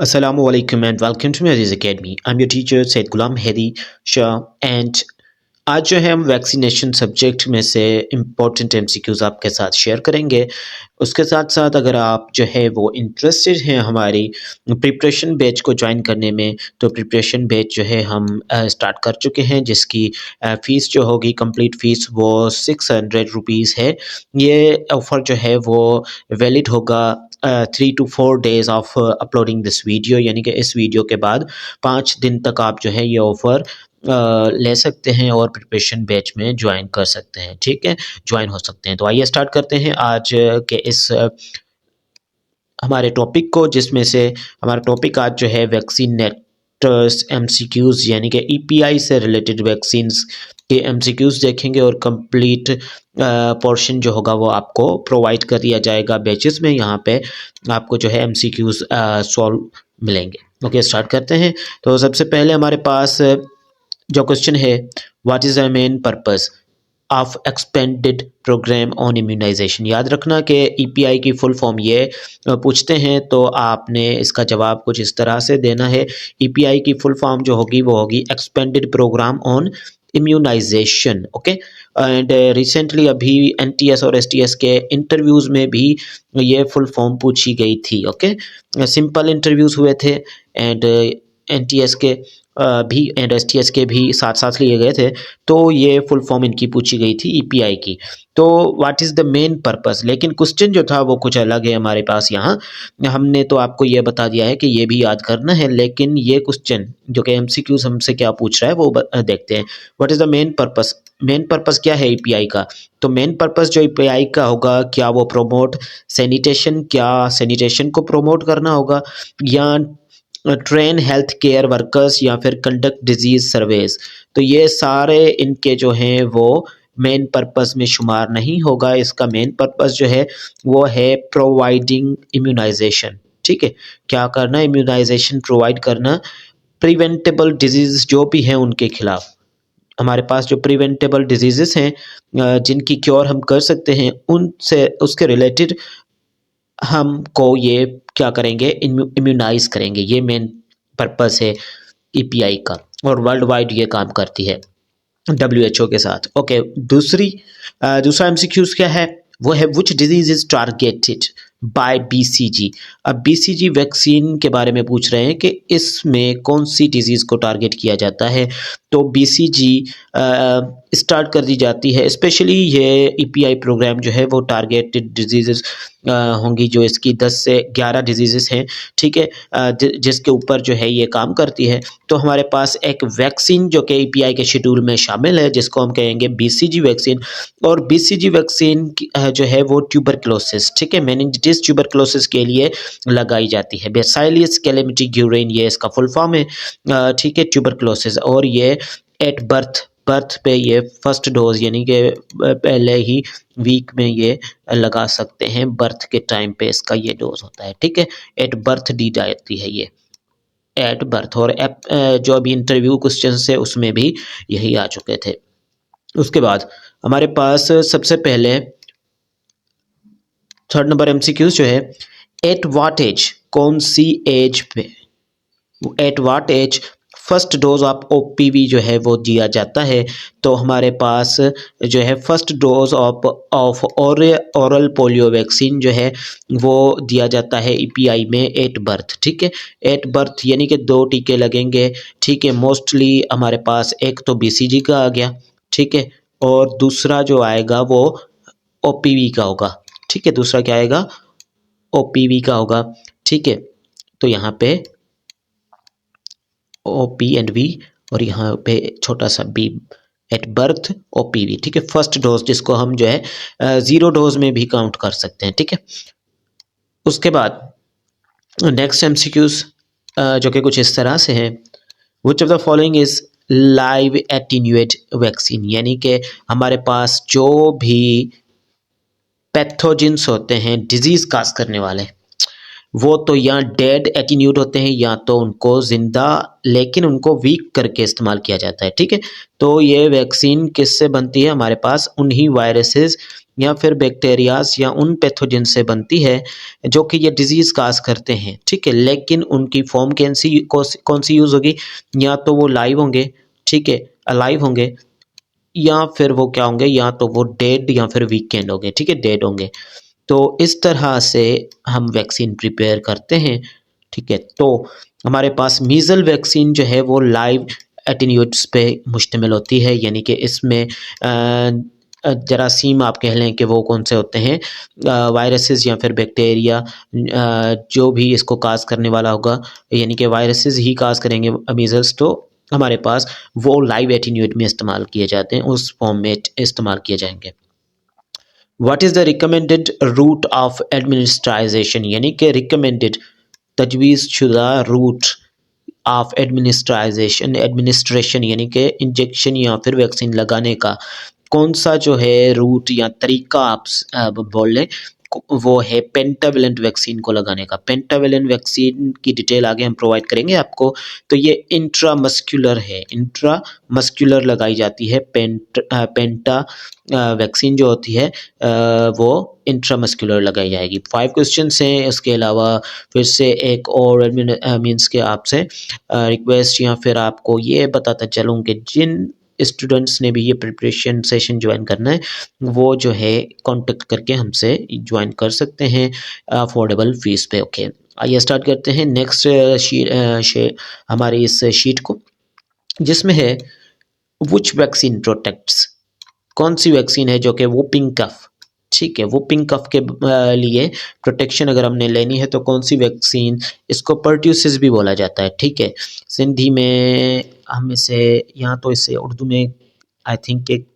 Assalamu alaikum and welcome to Mehdi's Academy. I'm your teacher Said Ghulam Hedi Shah and आज जो है हम vaccination subject में से इम्पोर्टेंट एमसीक्यूज़ आपके साथ शेयर करेंगे। उसके साथ साथ अगर आप जो है वो इंटरेस्टेड हैं हमारी प्रिपरेशन बैच को ज्वाइन करने में, तो प्रिपरेशन बैच जो है हम स्टार्ट कर चुके हैं, जिसकी फ़ीस जो होगी कंप्लीट फ़ीस वो 600 रुपीज़ है। ये ऑफ़र जो है वो वैलिड होगा 3 to 4 days of uploading this video, यानी कि इस वीडियो के बाद 5 दिन तक आप जो है ये ऑफ़र ले सकते हैं और प्रिपरेशन बैच में ज्वाइन कर सकते हैं। ठीक है, ज्वाइन हो सकते हैं। तो आइए स्टार्ट करते हैं आज के इस हमारे टॉपिक को, जिसमें से हमारा टॉपिक आज जो है वैक्सीनेटर्स एमसीक्यूज़ यानी कि ईपीआई से रिलेटेड वैक्सीन्स के एमसीक्यूज़ देखेंगे और कंप्लीट पोर्शन जो होगा वो आपको प्रोवाइड कर दिया जाएगा बैचेस में। यहाँ पे आपको जो है एमसीक्यूज़ सॉल्व मिलेंगे। ओके, स्टार्ट करते हैं। तो सबसे पहले हमारे पास जो क्वेश्चन है, what is the main purpose of expanded program on immunization. याद रखना कि ईपीआई की फुल फॉर्म ये पूछते हैं तो आपने इसका जवाब कुछ इस तरह से देना है। ईपीआई की फुल फॉर्म जो होगी वो होगी expanded program on immunization. Okay, and recently अभी एनटीएस और एसटीएस के इंटरव्यूज़ में भी ये फुल फॉर्म पूछी गई थी। ओके, सिंपल इंटरव्यूज़ हुए थे एंड एनटीएस के भी एंड एसटीएस के भी साथ साथ लिए गए थे, तो ये फुल फॉर्म इनकी पूछी गई थी ईपीआई की। तो what is the main purpose, लेकिन क्वेश्चन जो था वो कुछ अलग है हमारे पास। यहाँ हमने तो आपको ये बता दिया है कि ये भी याद करना है, लेकिन ये क्वेश्चन जो कि एमसीक्यूज़ हमसे क्या पूछ रहा है वो देखते हैं। What is the main purpose, main purpose क्या है ईपीआई का। तो मेन पर्पस जो ईपीआई का होगा, क्या वो प्रोमोट सैनिटेशन, क्या सैनिटेशन को प्रोमोट करना होगा, या ट्रेन हेल्थ केयर वर्कर्स, या फिर कंडक्ट डिजीज़ सर्वेस। तो ये सारे इनके जो हैं वो मेन पर्पस में शुमार नहीं होगा। इसका मेन पर्पस जो है वो है प्रोवाइडिंग इम्यूनाइजेशन। ठीक है, क्या करना, इम्यूनाइजेशन प्रोवाइड करना प्रिवेंटेबल डिजीज़ जो भी हैं उनके खिलाफ। हमारे पास जो प्रिवेंटेबल डिजीज़ हैं जिनकी क्योर हम कर सकते हैं, उनसे उसके रिलेटेड हमको ये क्या करेंगे, इम्यूनाइज करेंगे। ये मेन पर्पस है ईपीआई का, और वर्ल्ड वाइड ये काम करती है WHO के साथ। ओके, दूसरा एमसीक्यूज क्या है, वो है which disease is targeted by BCG. अब बीसीजी वैक्सीन के बारे में पूछ रहे हैं कि इसमें कौन सी डिजीज़ को टारगेट किया जाता है। तो बीसीजी स्टार्ट कर दी जाती है, स्पेशली ये ईपीआई प्रोग्राम जो है वो टारगेटेड डिजीज़ होंगी, जो इसकी 10 से 11 डिजीज़ हैं। ठीक है, जिसके ऊपर जो है ये काम करती है। तो हमारे पास एक वैक्सीन जो कि ईपीआई के शेड्यूल में शामिल है, जिसको हम कहेंगे बीसीजी वैक्सीन। और बीसीजी वैक्सीन जो है वो ट्यूबरक्लोसिस, ठीक है, मेनिंजाइटिस ट्यूबरक्लोसिस के लिए लगाई जाती है। बेसाइलियस कैलेमिटी ग्यूरेन ये इसका फुल फॉर्म है। ठीक है, ट्यूबरक्लोसिस, और ये एट बर्थ पे ये फर्स्ट डोज यानी कि पहले ही वीक में ये लगा सकते हैं। बर्थ के टाइम पे इसका ये डोज होता है। ठीक है, एट बर्थ दी जाती है ये एट बर्थ। और जो अभी इंटरव्यू क्वेश्चन है उसमें भी यही आ चुके थे। उसके बाद हमारे पास सबसे पहले थर्ड नंबर एमसीक्यूज जो है, एट वाट एज, कौन सी एज पे, at what age first dose of OPV जो है वो दिया जाता है। तो हमारे पास जो है first dose of oral polio vaccine जो है वो दिया जाता है ईपीआई में एट बर्थ। ठीक है, एट बर्थ यानी कि 2 टीके लगेंगे। ठीक है, मोस्टली हमारे पास एक तो बीसीजी का आ गया, ठीक है, और दूसरा जो आएगा वो ओपीवी का होगा। ठीक है, दूसरा क्या आएगा, ओपीवी का होगा। ठीक है, तो यहाँ पे OP एंड V, और यहाँ पे छोटा सा B, एट बर्थ OPV। ठीक है, फर्स्ट डोज जिसको हम जो है 0 डोज में भी काउंट कर सकते हैं। ठीक है, उसके बाद नेक्स्ट एमसीक्यूज जो कि कुछ इस तरह से हैं, which of the following is live attenuated vaccine. यानी कि हमारे पास जो भी पैथोजेंस होते हैं डिजीज़ काज करने वाले, वो तो या डेड एटीन्यूट होते हैं या तो उनको ज़िंदा लेकिन उनको वीक करके इस्तेमाल किया जाता है। ठीक है, तो ये वैक्सीन किससे बनती है, हमारे पास उन्हीं वायरसेस या फिर बैक्टीरियाज या उन पैथोजन से बनती है जो कि ये डिजीज़ काज करते हैं, ठीक है। लेकिन उनकी फॉर्म कौन सी यूज़ होगी, या तो वो लाइव होंगे, ठीक है, अलाइव होंगे, या फिर वो क्या होंगे, या तो वो डेड या फिर वीकेंड होंगे, ठीक है, डेड होंगे। तो इस तरह से हम वैक्सीन प्रिपेयर करते हैं, ठीक है। तो हमारे पास मीज़ल वैक्सीन जो है वो लाइव एटेन्यूएंट्स पे मुश्तमिल होती है, यानी कि इसमें जरासीम आप कह लें कि वो कौन से होते हैं, वायरसेस या फिर बैक्टीरिया, जो भी इसको काज करने वाला होगा, यानी कि वायरसेस ही काज करेंगे मीज़ल्स, तो हमारे पास वो लाइव एटेन्यूएंट में इस्तेमाल किए जाते हैं, उस फॉर्म में इस्तेमाल किए जाएंगे। What is the recommended route of administration, यानी कि रिकमेंडेड तजवीज़ शुदा रूट ऑफ एडमिनिस्ट्रेशन यानी कि इंजेक्शन या फिर वैक्सीन लगाने का कौन सा जो है रूट या तरीका आप बोल लें, वो है पेंटावेलेंट वैक्सीन को लगाने का। पेंटावेलेंट वैक्सीन की डिटेल आगे हम प्रोवाइड करेंगे आपको। तो ये इंट्रामस्कुलर है, इंट्रामस्कुलर लगाई जाती है। पेंटा वैक्सीन जो होती है वो इंट्रामस्कुलर लगाई जाएगी। 5 क्वेश्चंस हैं। इसके अलावा फिर से एक और मीन्स के आपसे रिक्वेस्ट या फिर आपको ये बताता चलूँ कि जिन स्टूडेंट्स ने भी ये प्रिपरेशन सेशन ज्वाइन करना है वो जो है कांटेक्ट करके हमसे ज्वाइन कर सकते हैं अफोर्डेबल फीस पे। ओके, आइए स्टार्ट करते हैं नेक्स्ट हमारी इस शीट को, जिसमें है विच वैक्सीन प्रोटेक्ट्स, कौन सी वैक्सीन है जो कि वुपिंग कफ, ठीक है, वुपिंग कफ के लिए प्रोटेक्शन अगर हमने लेनी है तो कौन सी वैक्सीन, इसको पर्ट्यूसिस भी बोला जाता है, ठीक है। सिंधी में हम इसे, यहाँ तो इसे उर्दू में आई थिंक एक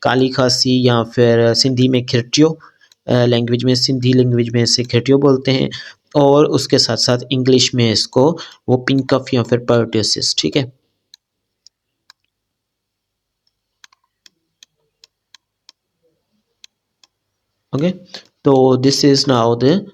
काली खांसी या फिर सिंधी में खिरटियो, लैंग्वेज में, सिंधी लैंग्वेज में इसे खिरटियो बोलते हैं, और उसके साथ साथ इंग्लिश में इसको वुपिंग कफ या फिर पर्ट्यूसिस, ठीक है। ओके, तो this is now the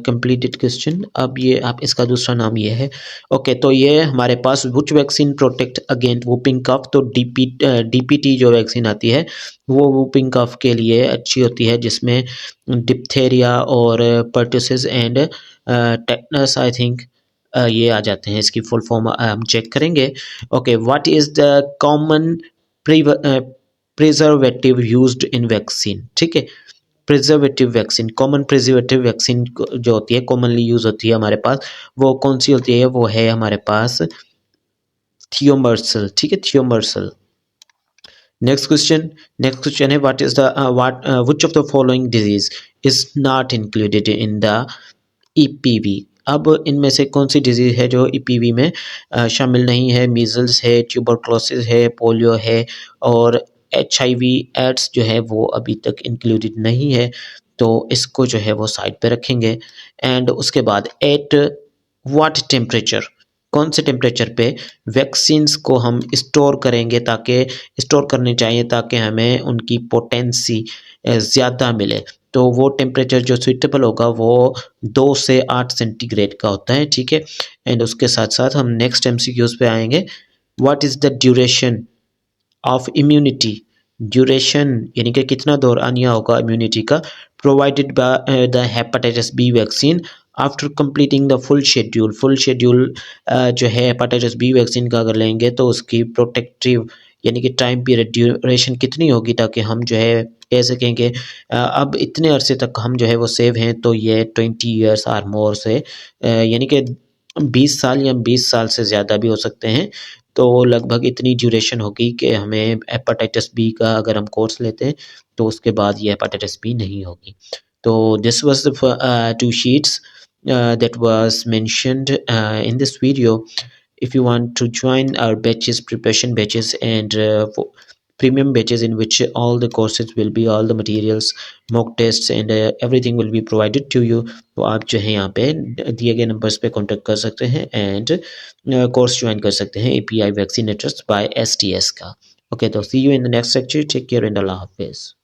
completed question. अब ये आप इसका दूसरा नाम ये है। ओके, तो ये हमारे पास which vaccine protect against whooping cough, तो डीपीटी जो वैक्सीन आती है वो वुपिंग कफ के लिए अच्छी होती है, जिसमें डिप्थेरिया और pertussis and tetanus I think ये आ जाते हैं। इसकी फुल फॉर्म हम चेक करेंगे। Okay, what is the common preservative used in vaccine, ठीक है। Preservative vaccine, common preservative vaccine जो होती है, कॉमनली यूज होती है हमारे पास, वो कौन सी होती है, वो है हमारे पास थियोमर्सल, ठीक है, थियोमर्सल। नेक्स्ट क्वेश्चन है what is the which of the following disease is not included in the EPV. अब इनमें से कौन सी डिजीज है जो ईपीवी में शामिल नहीं है। मीजल्स है, ट्यूबरक्लोसिस है, पोलियो है, और HIV एड्स जो है वो अभी तक इंक्लूडेड नहीं है, तो इसको जो है वो साइड पे रखेंगे। एंड उसके बाद एट व्हाट टेम्परेचर, कौन से टेम्परेचर पे वैक्सीन्स को हम स्टोर करेंगे, ताकि स्टोर करने चाहिए ताकि हमें उनकी पोटेंसी ज़्यादा मिले। तो वो टेम्परेचर जो सुइटेबल होगा वो 2 से 8 सेंटीग्रेड का होता है, ठीक है। एंड उसके साथ साथ हम नेक्स्ट MCQs पे आएंगे। What is the duration of immunity, duration यानी कि कितना दौरानिया होगा इम्यूनिटी का, provided by the hepatitis B vaccine after completing the full schedule. Full schedule जो है हेपेटाइटिस बी वैक्सीन का अगर लेंगे तो उसकी प्रोटेक्टिव यानी कि टाइम पीरियड ड्यूरेशन कितनी होगी, ताकि हम जो है कह सकें कि अब इतने अरसे तक हम जो है वो सेव हैं, तो ये 20 ईयर्स आर मोर से यानी कि 20 साल या 20 साल से ज़्यादा भी हो सकते हैं। तो लगभग इतनी ड्यूरेशन होगी कि हमें हेपेटाइटिस बी का अगर हम कोर्स लेते हैं तो उसके बाद ये हेपेटाइटिस बी नहीं होगी। तो this was the 2 sheets that was mentioned in this video. If you want to join our batches, preparation batches, and premium batches in which all the courses will be, all the materials, mock tests and everything will be provided to you, तो आप जो है यहाँ पे दिए गए numbers पे contact कर सकते हैं एंड कोर्स ज्वाइन कर सकते हैं API वैक्सीनेटर्स बाय STS का। ओके, तो see you in the next lecture, take care and अल्लाह हाफिज़।